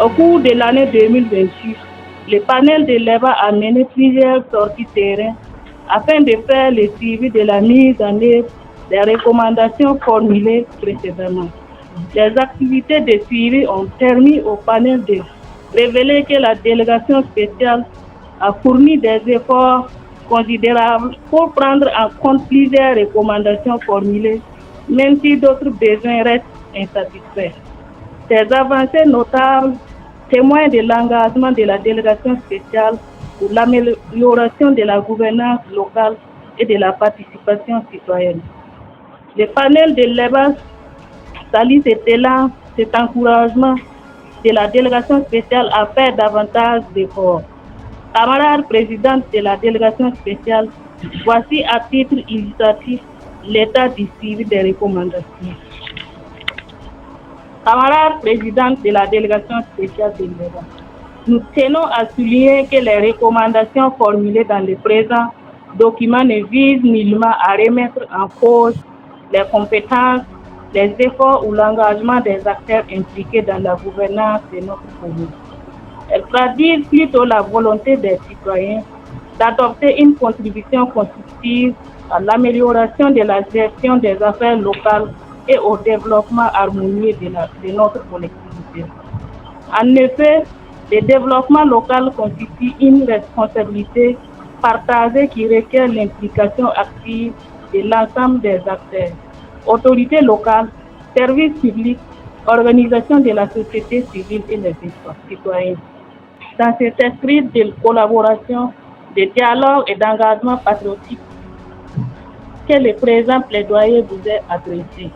Au cours de l'année 2026, le panel de l'EBA a mené plusieurs sorties terrain afin de faire le suivi de la mise en œuvre des recommandations formulées précédemment. Les activités de suivi ont permis au panel de révéler que la délégation spéciale a fourni des efforts considérables pour prendre en compte plusieurs recommandations formulées, même si d'autres besoins restent insatisfaits. Ces avancées notables témoignent de l'engagement de la délégation spéciale pour l'amélioration de la gouvernance locale et de la participation citoyenne. Le panel de l'EBA salue cet élan, cet encouragement de la délégation spéciale à faire davantage d'efforts. Camarade présidente de la délégation spéciale, voici à titre illustratif l'état du suivi des recommandations. Camarade présidente de la délégation spéciale de l'EBA, nous tenons à souligner que les recommandations formulées dans le présent document ne visent nullement à remettre en cause les compétences, les efforts ou l'engagement des acteurs impliqués dans la gouvernance de notre commune. Elles traduisent plutôt la volonté des citoyens d'adopter une contribution constructive à l'amélioration de la gestion des affaires locales et au développement harmonieux de notre collectivité. En effet, le développement local constitue une responsabilité partagée qui requiert l'implication active de l'ensemble des acteurs, autorités locales, services publics, organisations de la société civile et les citoyens. Dans cet esprit de collaboration, de dialogue et d'engagement patriotique que le présent plaidoyer vous est adressé.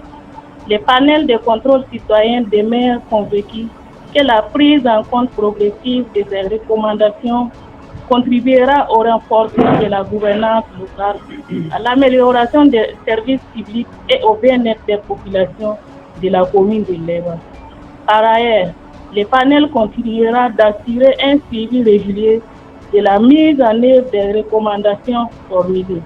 Le panel de contrôle citoyen demeure convaincu que la prise en compte progressive de ces recommandations contribuera au renforcement de la gouvernance locale, à l'amélioration des services publics et au bien-être des populations de la commune de l'EBA. Par ailleurs, le panel continuera d'assurer un suivi régulier de la mise en œuvre des recommandations formulées.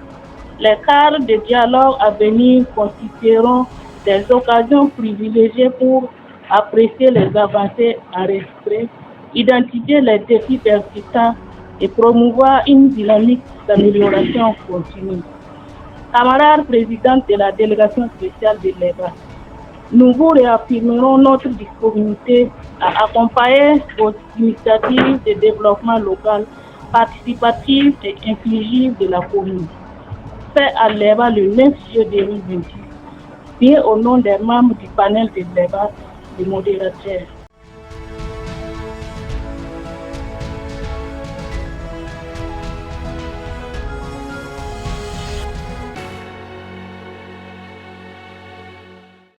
Les cadres de dialogue à venir constitueront des occasions privilégiées pour apprécier les avancées enregistrées, identifier les défis persistants et promouvoir une dynamique d'amélioration continue. Camarade présidente de la délégation spéciale de l'EBA, nous vous réaffirmerons notre disponibilité à accompagner vos initiatives de développement local, participatif et inclusif de la commune. Fait à l'EBA le 9 juillet 2026, bien au nom des membres du panel de l'EBA, des modérateurs.